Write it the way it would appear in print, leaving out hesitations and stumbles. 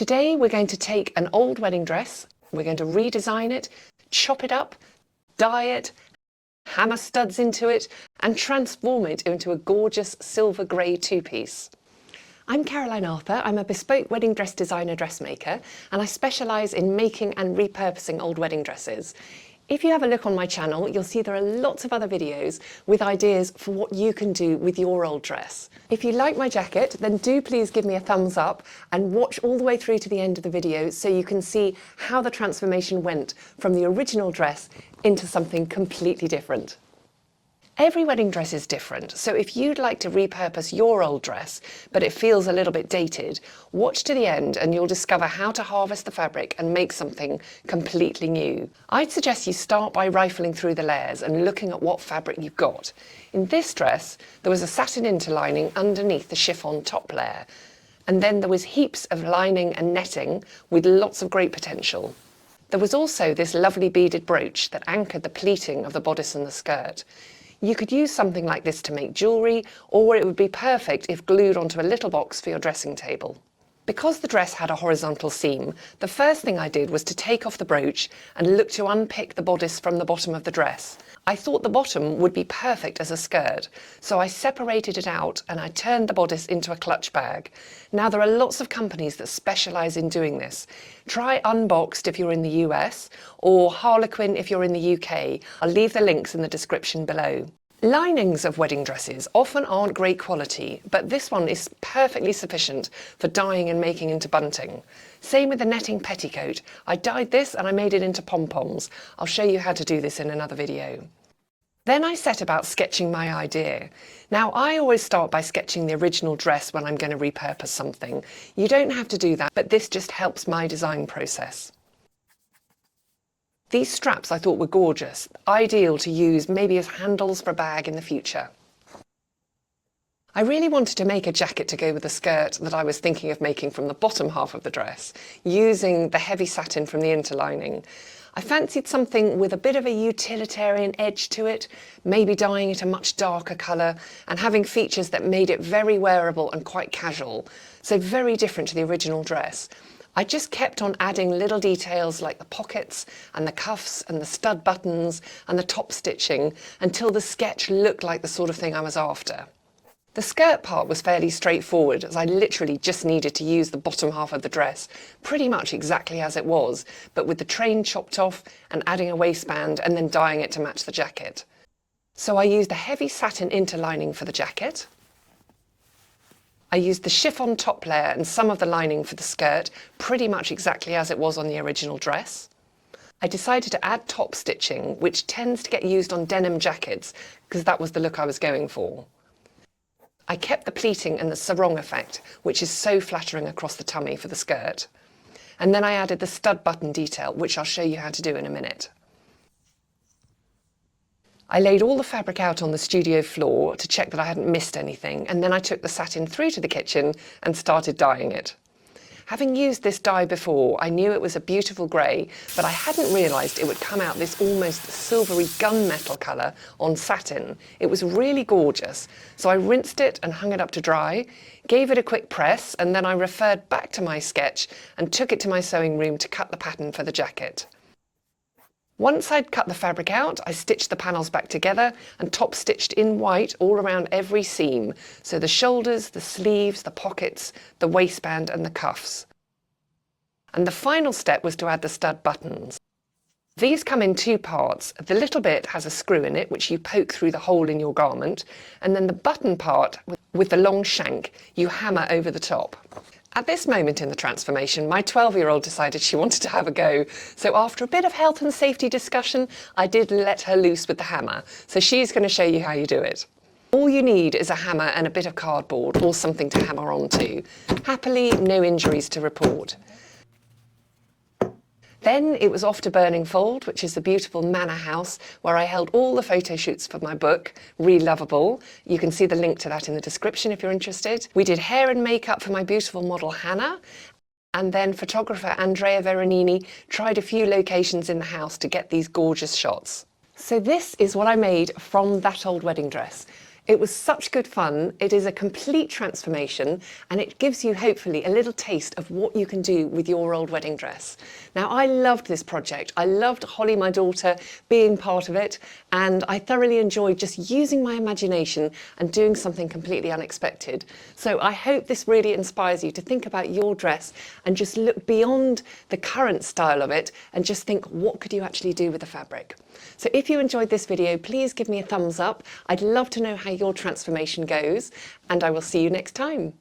Today we're going to take an old wedding dress, we're going to redesign it, chop it up, dye it, hammer studs into it and transform it into a gorgeous silver grey two-piece. I'm Caroline Arthur, I'm a bespoke wedding dress designer dressmaker and I specialise in making and repurposing old wedding dresses. If you have a look on my channel, you'll see there are lots of other videos with ideas for what you can do with your old dress. If you like my jacket, then do please give me a thumbs up and watch all the way through to the end of the video so you can see how the transformation went from the original dress into something completely different. Every wedding dress is different, so if you'd like to repurpose your old dress, but it feels a little bit dated, watch to the end and you'll discover how to harvest the fabric and make something completely new. I'd suggest you start by rifling through the layers and looking at what fabric you've got. In this dress, there was a satin interlining underneath the chiffon top layer, and then there was heaps of lining and netting with lots of great potential. There was also this lovely beaded brooch that anchored the pleating of the bodice and the skirt. You could use something like this to make jewellery, or it would be perfect if glued onto a little box for your dressing table. Because the dress had a horizontal seam, the first thing I did was to take off the brooch and look to unpick the bodice from the bottom of the dress. I thought the bottom would be perfect as a skirt, so I separated it out and I turned the bodice into a clutch bag. Now there are lots of companies that specialise in doing this. Try Unboxed if you're in the US, or Harlequin if you're in the UK. I'll leave the links in the description below. Linings of wedding dresses often aren't great quality, but this one is perfectly sufficient for dyeing and making into bunting. Same with the netting petticoat. I dyed this and I made it into pom-poms. I'll show you how to do this in another video. Then I set about sketching my idea. Now I always start by sketching the original dress when I'm going to repurpose something. You don't have to do that, but this just helps my design process. These straps I thought were gorgeous, ideal to use maybe as handles for a bag in the future. I really wanted to make a jacket to go with the skirt that I was thinking of making from the bottom half of the dress, using the heavy satin from the interlining. I fancied something with a bit of a utilitarian edge to it, maybe dyeing it a much darker colour and having features that made it very wearable and quite casual, so very different to the original dress. I just kept on adding little details like the pockets and the cuffs and the stud buttons and the top stitching until the sketch looked like the sort of thing I was after. The skirt part was fairly straightforward, as I literally just needed to use the bottom half of the dress pretty much exactly as it was, but with the train chopped off and adding a waistband and then dyeing it to match the jacket. So I used a heavy satin interlining for the jacket. I used the chiffon top layer and some of the lining for the skirt, pretty much exactly as it was on the original dress. I decided to add top stitching, which tends to get used on denim jackets, because that was the look I was going for. I kept the pleating and the sarong effect, which is so flattering across the tummy for the skirt. And then I added the stud button detail, which I'll show you how to do in a minute. I laid all the fabric out on the studio floor to check that I hadn't missed anything, and then I took the satin through to the kitchen and started dyeing it. Having used this dye before, I knew it was a beautiful grey, but I hadn't realised it would come out this almost silvery gunmetal colour on satin. It was really gorgeous, so I rinsed it and hung it up to dry, gave it a quick press, and then I referred back to my sketch and took it to my sewing room to cut the pattern for the jacket. Once I'd cut the fabric out, I stitched the panels back together and top stitched in white all around every seam, so the shoulders, the sleeves, the pockets, the waistband and the cuffs. And the final step was to add the stud buttons. These come in two parts. The little bit has a screw in it which you poke through the hole in your garment, and then the button part with the long shank you hammer over the top. At this moment in the transformation, my 12-year-old decided she wanted to have a go, so after a bit of health and safety discussion, I did let her loose with the hammer, so she's going to show you how you do it. All you need is a hammer and a bit of cardboard, or something to hammer onto. Happily, no injuries to report. Then it was off to Burningfold, which is the beautiful manor house where I held all the photo shoots for my book, Relovable. You can see the link to that in the description if you're interested. We did hair and makeup for my beautiful model Hannah, and then photographer Andrea Veronini tried a few locations in the house to get these gorgeous shots. So this is what I made from that old wedding dress. It was such good fun. It is a complete transformation and it gives you hopefully a little taste of what you can do with your old wedding dress. Now, I loved this project. I loved Holly, my daughter, being part of it, and I thoroughly enjoyed just using my imagination and doing something completely unexpected. So I hope this really inspires you to think about your dress and just look beyond the current style of it and just think, what could you actually do with the fabric? So if you enjoyed this video, please give me a thumbs up. I'd love to know how your transformation goes, and I will see you next time.